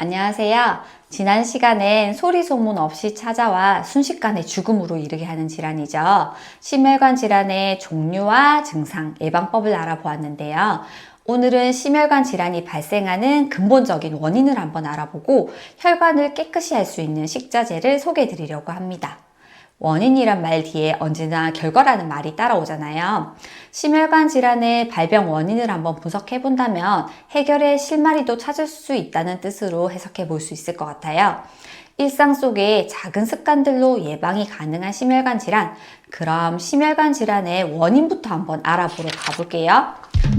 안녕하세요. 지난 시간엔 소리 소문 없이 찾아와 순식간에 죽음으로 이르게 하는 질환이죠. 심혈관 질환의 종류와 증상, 예방법을 알아보았는데요. 오늘은 심혈관 질환이 발생하는 근본적인 원인을 한번 알아보고 혈관을 깨끗이 할 수 있는 식자재를 소개해 드리려고 합니다. 원인이란 말 뒤에 언제나 결과라는 말이 따라오잖아요. 심혈관 질환의 발병 원인을 한번 분석해 본다면 해결의 실마리도 찾을 수 있다는 뜻으로 해석해 볼 수 있을 것 같아요. 일상 속의 작은 습관들로 예방이 가능한 심혈관 질환, 그럼 심혈관 질환의 원인부터 한번 알아보러 가볼게요.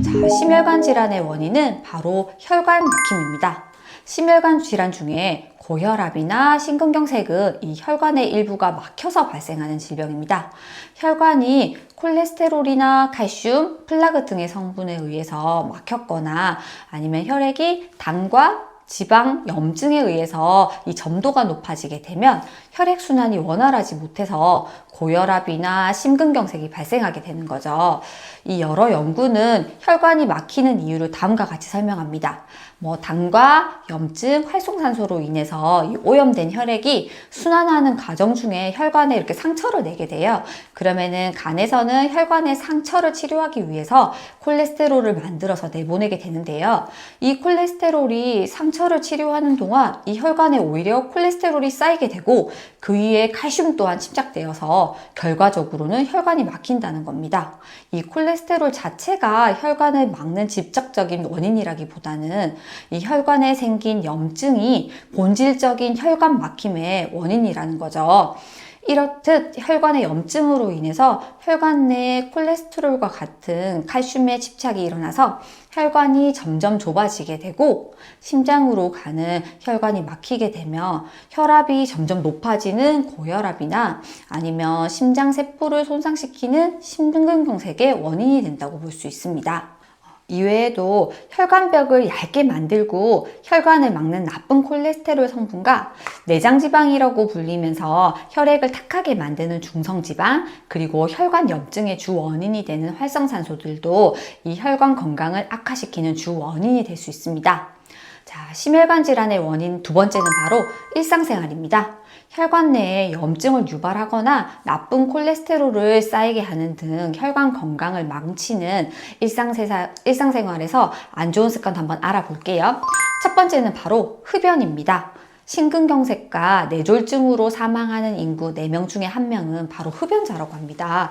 자, 심혈관 질환의 원인은 바로 혈관 막힘입니다. 심혈관 질환 중에 고혈압이나 심근경색은 이 혈관의 일부가 막혀서 발생하는 질병입니다. 혈관이 콜레스테롤이나 칼슘, 플라그 등의 성분에 의해서 막혔거나 아니면 혈액이 당과 지방, 염증에 의해서 이 점도가 높아지게 되면 혈액순환이 원활하지 못해서 고혈압이나 심근경색이 발생하게 되는 거죠. 이 여러 연구는 혈관이 막히는 이유를 다음과 같이 설명합니다. 당과 염증, 활성산소로 인해서 이 오염된 혈액이 순환하는 과정 중에 혈관에 이렇게 상처를 내게 돼요. 그러면은 간에서는 혈관의 상처를 치료하기 위해서 콜레스테롤을 만들어서 내보내게 되는데요. 이 콜레스테롤이 상처를 치료하는 동안 이 혈관에 오히려 콜레스테롤이 쌓이게 되고 그 위에 칼슘 또한 침착되어서 결과적으로는 혈관이 막힌다는 겁니다. 이 콜레스테롤 자체가 혈관을 막는 직접적인 원인이라기보다는 이 혈관에 생긴 염증이 본질적인 혈관 막힘의 원인이라는 거죠. 이렇듯 혈관의 염증으로 인해서 혈관 내에 콜레스테롤과 같은 칼슘의 집착이 일어나서 혈관이 점점 좁아지게 되고 심장으로 가는 혈관이 막히게 되며 혈압이 점점 높아지는 고혈압이나 아니면 심장세포를 손상시키는 심근경색의 원인이 된다고 볼 수 있습니다. 이외에도 혈관벽을 얇게 만들고 혈관을 막는 나쁜 콜레스테롤 성분과 내장지방이라고 불리면서 혈액을 탁하게 만드는 중성지방, 그리고 혈관 염증의 주 원인이 되는 활성산소들도 이 혈관 건강을 악화시키는 주 원인이 될 수 있습니다. 자, 심혈관 질환의 원인 두 번째는 바로 일상생활입니다. 혈관 내에 염증을 유발하거나 나쁜 콜레스테롤을 쌓이게 하는 등 혈관 건강을 망치는 일상생활에서 안 좋은 습관도 한번 알아볼게요. 첫 번째는 바로 흡연입니다. 심근경색과 뇌졸중으로 사망하는 인구 4명 중에 1명은 바로 흡연자라고 합니다.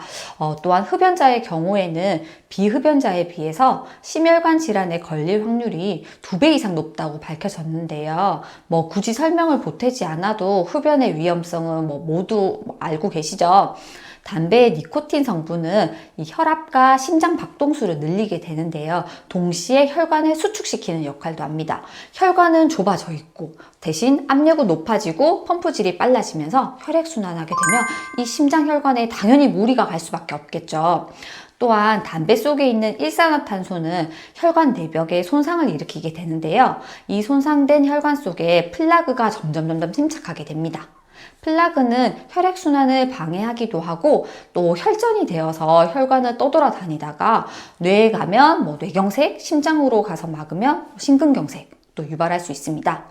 또한 흡연자의 경우에는 비흡연자에 비해서 심혈관 질환에 걸릴 확률이 2배 이상 높다고 밝혀졌는데요. 굳이 설명을 보태지 않아도 흡연의 위험성은 모두 알고 계시죠? 담배의 니코틴 성분은 이 혈압과 심장 박동수를 늘리게 되는데요. 동시에 혈관을 수축시키는 역할도 합니다. 혈관은 좁아져 있고 대신 압력은 높아지고 펌프질이 빨라지면서 혈액순환하게 되면 이 심장혈관에 당연히 무리가 갈 수밖에 없겠죠. 또한 담배 속에 있는 일산화탄소는 혈관 내벽에 손상을 일으키게 되는데요. 이 손상된 혈관 속에 플라그가 점점 침착하게 됩니다. 플라그는 혈액순환을 방해하기도 하고 또 혈전이 되어서 혈관을 떠돌아다니다가 뇌에 가면 뇌경색, 심장으로 가서 막으면 심근경색 또 유발할 수 있습니다.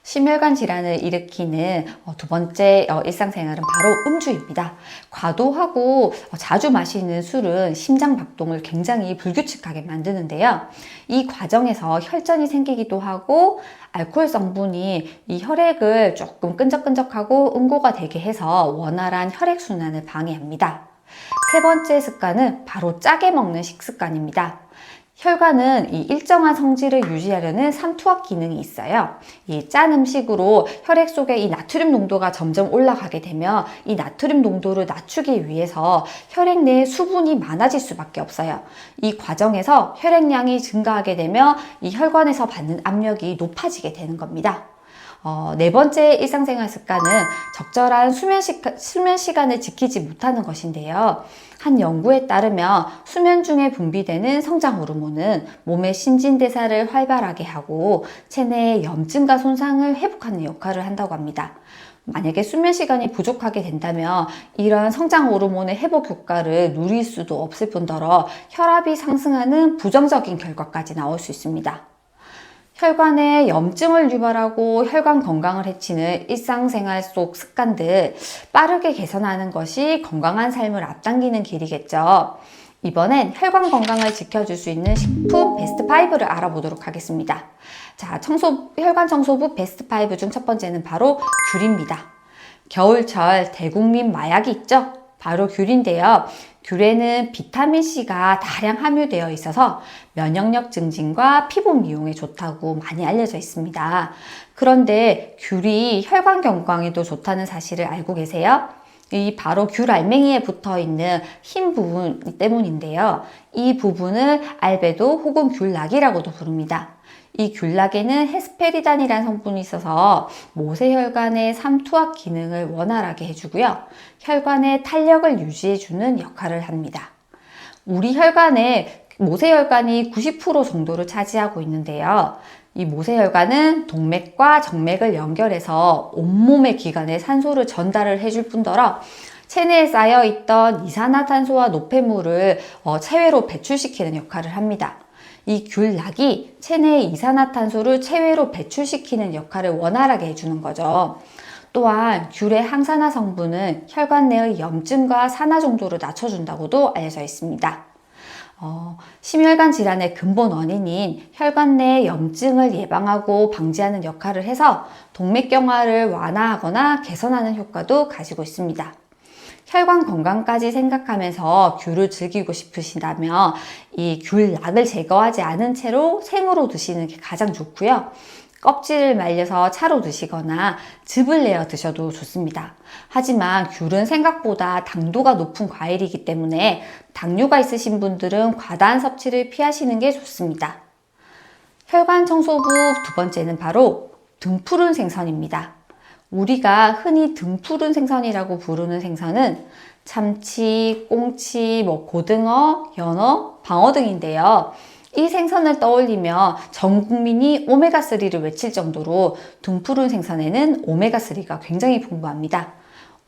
심혈관 질환을 일으키는 두 번째 일상생활은 바로 음주입니다. 과도하고 자주 마시는 술은 심장 박동을 굉장히 불규칙하게 만드는데요. 이 과정에서 혈전이 생기기도 하고 알코올 성분이 이 혈액을 조금 끈적끈적하고 응고가 되게 해서 원활한 혈액순환을 방해합니다. 세 번째 습관은 바로 짜게 먹는 식습관입니다. 혈관은 이 일정한 성질을 유지하려는 삼투압 기능이 있어요. 이 짠 음식으로 혈액 속에 이 나트륨 농도가 점점 올라가게 되면 이 나트륨 농도를 낮추기 위해서 혈액 내에 수분이 많아질 수밖에 없어요. 이 과정에서 혈액량이 증가하게 되면 이 혈관에서 받는 압력이 높아지게 되는 겁니다. 네 번째 일상생활 습관은 적절한 수면 시간을 지키지 못하는 것인데요. 한 연구에 따르면 수면 중에 분비되는 성장 호르몬은 몸의 신진대사를 활발하게 하고 체내의 염증과 손상을 회복하는 역할을 한다고 합니다. 만약에 수면 시간이 부족하게 된다면 이러한 성장 호르몬의 회복 효과를 누릴 수도 없을 뿐더러 혈압이 상승하는 부정적인 결과까지 나올 수 있습니다. 혈관에 염증을 유발하고 혈관 건강을 해치는 일상생활 속 습관들 빠르게 개선하는 것이 건강한 삶을 앞당기는 길이겠죠. 이번엔 혈관 건강을 지켜줄 수 있는 식품 베스트 5를 알아보도록 하겠습니다. 자, 혈관 청소부 베스트 5 중 첫 번째는 바로 귤입니다. 겨울철 대국민 마약이 있죠? 바로 귤인데요. 귤에는 비타민C가 다량 함유되어 있어서 면역력 증진과 피부 미용에 좋다고 많이 알려져 있습니다. 그런데 귤이 혈관 건강에도 좋다는 사실을 알고 계세요? 이 바로 귤 알맹이에 붙어 있는 흰 부분 때문인데요. 이 부분을 알베도 혹은 귤락이라고도 부릅니다. 이 귤락에는 헤스페리단이라는 성분이 있어서 모세혈관의 삼투압 기능을 원활하게 해주고요. 혈관의 탄력을 유지해주는 역할을 합니다. 우리 혈관에 모세혈관이 90% 정도를 차지하고 있는데요. 이 모세혈관은 동맥과 정맥을 연결해서 온몸의 기관에 산소를 전달을 해줄 뿐더러 체내에 쌓여있던 이산화탄소와 노폐물을 체외로 배출시키는 역할을 합니다. 이 귤락이 체내의 이산화탄소를 체외로 배출시키는 역할을 원활하게 해주는 거죠. 또한 귤의 항산화 성분은 혈관 내의 염증과 산화 정도를 낮춰준다고도 알려져 있습니다. 심혈관 질환의 근본 원인인 혈관 내 염증을 예방하고 방지하는 역할을 해서 동맥경화를 완화하거나 개선하는 효과도 가지고 있습니다. 혈관 건강까지 생각하면서 귤을 즐기고 싶으시다면 이 귤락을 제거하지 않은 채로 생으로 드시는 게 가장 좋고요. 껍질을 말려서 차로 드시거나 즙을 내어 드셔도 좋습니다. 하지만 귤은 생각보다 당도가 높은 과일이기 때문에 당뇨가 있으신 분들은 과다한 섭취를 피하시는 게 좋습니다. 혈관 청소부 두 번째는 바로 등푸른 생선입니다. 우리가 흔히 등푸른 생선이라고 부르는 생선은 참치, 꽁치, 고등어, 연어, 방어 등인데요. 이 생선을 떠올리며 전 국민이 오메가3를 외칠 정도로 등푸른 생선에는 오메가3가 굉장히 풍부합니다.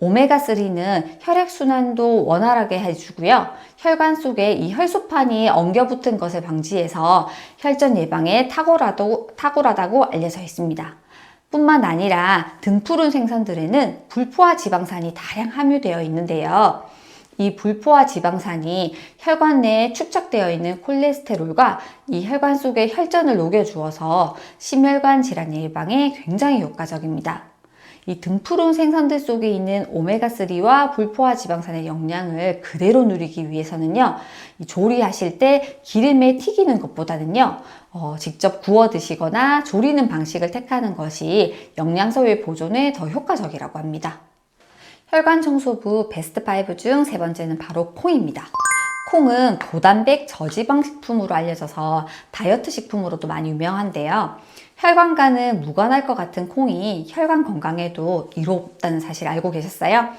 오메가3는 혈액순환도 원활하게 해주고요. 혈관 속에 이 혈소판이 엉겨붙은 것을 방지해서 혈전 예방에 탁월하다고 알려져 있습니다. 뿐만 아니라 등푸른 생선들에는 불포화 지방산이 다량 함유되어 있는데요. 이 불포화 지방산이 혈관 내에 축적되어 있는 콜레스테롤과 이 혈관 속의 혈전을 녹여주어서 심혈관 질환 예방에 굉장히 효과적입니다. 이 등푸른 생선들 속에 있는 오메가3와 불포화 지방산의 영양을 그대로 누리기 위해서는요, 조리하실 때 기름에 튀기는 것보다는요, 직접 구워 드시거나 조리는 방식을 택하는 것이 영양소의 보존에 더 효과적이라고 합니다. 혈관 청소부 베스트 5 중 세 번째는 바로 콩입니다. 콩은 고단백 저지방 식품으로 알려져서 다이어트 식품으로도 많이 유명한데요. 혈관과는 무관할 것 같은 콩이 혈관 건강에도 이롭다는 사실 알고 계셨어요?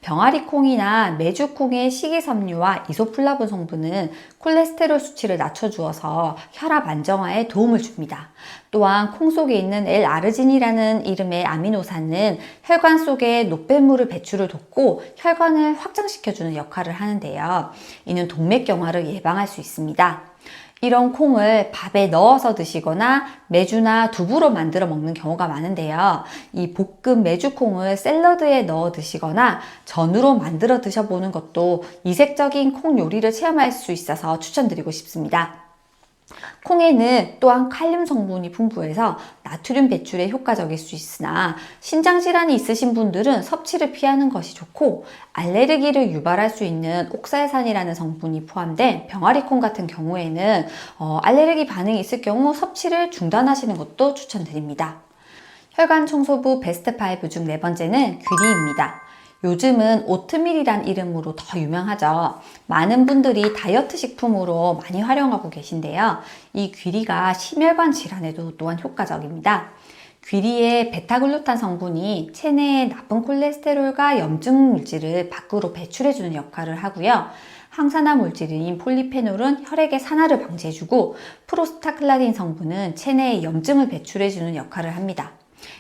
병아리 콩이나 메주콩의 식이섬유와 이소플라본 성분은 콜레스테롤 수치를 낮춰주어서 혈압 안정화에 도움을 줍니다. 또한 콩 속에 있는 L-아르진이라는 이름의 아미노산은 혈관 속에 노폐물을 배출을 돕고 혈관을 확장시켜주는 역할을 하는데요. 이는 동맥경화를 예방할 수 있습니다. 이런 콩을 밥에 넣어서 드시거나 메주나 두부로 만들어 먹는 경우가 많은데요. 이 볶은 메주콩을 샐러드에 넣어 드시거나 전으로 만들어 드셔보는 것도 이색적인 콩 요리를 체험할 수 있어서 추천드리고 싶습니다. 콩에는 또한 칼륨 성분이 풍부해서 나트륨 배출에 효과적일 수 있으나 신장질환이 있으신 분들은 섭취를 피하는 것이 좋고, 알레르기를 유발할 수 있는 옥살산이라는 성분이 포함된 병아리콩 같은 경우에는 알레르기 반응이 있을 경우 섭취를 중단하시는 것도 추천드립니다. 혈관 청소부 베스트 5 중 네 번째는 귀리입니다. 요즘은 오트밀이란 이름으로 더 유명하죠. 많은 분들이 다이어트 식품으로 많이 활용하고 계신데요. 이 귀리가 심혈관 질환에도 또한 효과적입니다. 귀리의 베타글루탄 성분이 체내의 나쁜 콜레스테롤과 염증 물질을 밖으로 배출해주는 역할을 하고요. 항산화 물질인 폴리페놀은 혈액의 산화를 방지해주고, 프로스타글란딘 성분은 체내의 염증을 배출해주는 역할을 합니다.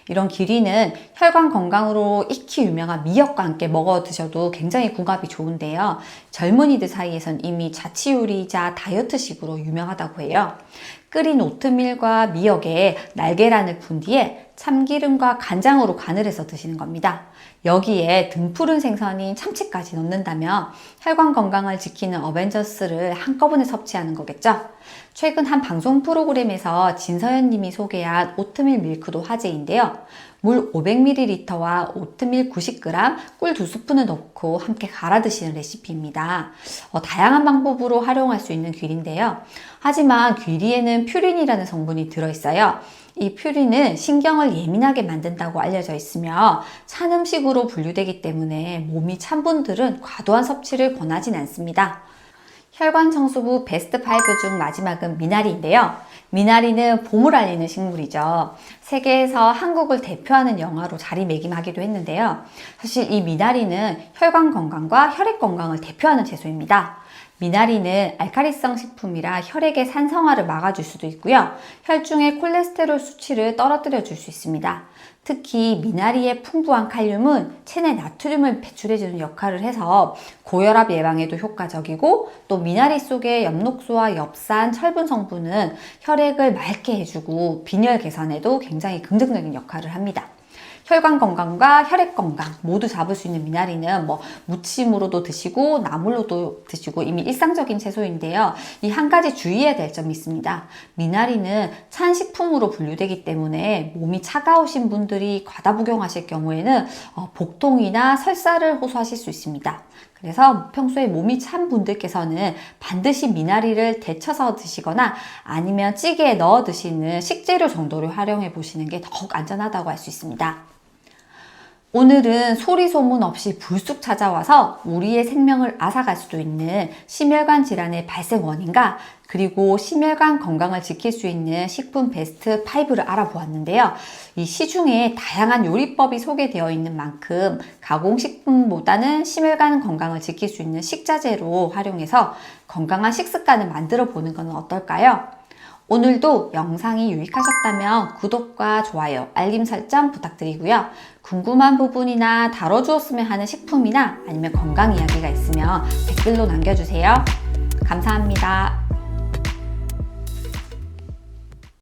이런 귀리는 혈관 건강으로 익히 유명한 미역과 함께 먹어 드셔도 굉장히 궁합이 좋은데요. 젊은이들 사이에선 이미 자취 요리이자 다이어트식으로 유명하다고 해요. 끓인 오트밀과 미역에 날계란을 푼 뒤에 참기름과 간장으로 간을 해서 드시는 겁니다. 여기에 등푸른 생선인 참치까지 넣는다면 혈관 건강을 지키는 어벤져스를 한꺼번에 섭취하는 거겠죠? 최근 한 방송 프로그램에서 진서연 님이 소개한 오트밀 밀크도 화제인데요. 물 500ml와 오트밀 90g, 꿀 2스푼을 넣고 함께 갈아 드시는 레시피입니다. 다양한 방법으로 활용할 수 있는 귀리인데요. 하지만 귀리에는 퓨린이라는 성분이 들어있어요. 이 퓨린은 신경을 예민하게 만든다고 알려져 있으며 찬 음식으로 분류되기 때문에 몸이 찬 분들은 과도한 섭취를 권하진 않습니다. 혈관 청소부 베스트 5 중 마지막은 미나리인데요. 미나리는 봄을 알리는 식물이죠. 세계에서 한국을 대표하는 영화로 자리매김하기도 했는데요. 사실 이 미나리는 혈관 건강과 혈액 건강을 대표하는 채소입니다. 미나리는 알칼리성 식품이라 혈액의 산성화를 막아줄 수도 있고요. 혈중의 콜레스테롤 수치를 떨어뜨려 줄 수 있습니다. 특히 미나리의 풍부한 칼륨은 체내 나트륨을 배출해주는 역할을 해서 고혈압 예방에도 효과적이고, 또 미나리 속의 엽록소와 엽산, 철분 성분은 혈액을 맑게 해주고 빈혈 개선에도 굉장히 긍정적인 역할을 합니다. 혈관 건강과 혈액 건강 모두 잡을 수 있는 미나리는 무침으로도 드시고 나물로도 드시고 이미 일상적인 채소인데요. 이 한 가지 주의해야 될 점이 있습니다. 미나리는 찬 식품으로 분류되기 때문에 몸이 차가우신 분들이 과다 복용하실 경우에는 복통이나 설사를 호소하실 수 있습니다. 그래서 평소에 몸이 찬 분들께서는 반드시 미나리를 데쳐서 드시거나 아니면 찌개에 넣어 드시는 식재료 정도를 활용해 보시는 게 더욱 안전하다고 할 수 있습니다. 오늘은 소리 소문 없이 불쑥 찾아와서 우리의 생명을 앗아갈 수도 있는 심혈관 질환의 발생 원인과 그리고 심혈관 건강을 지킬 수 있는 식품 베스트 5를 알아보았는데요. 이 시중에 다양한 요리법이 소개되어 있는 만큼 가공식품보다는 심혈관 건강을 지킬 수 있는 식자재로 활용해서 건강한 식습관을 만들어 보는 건 어떨까요? 오늘도 영상이 유익하셨다면 구독과 좋아요, 알림 설정 부탁드리고요. 궁금한 부분이나 다뤄주었으면 하는 식품이나 아니면 건강 이야기가 있으면 댓글로 남겨주세요. 감사합니다.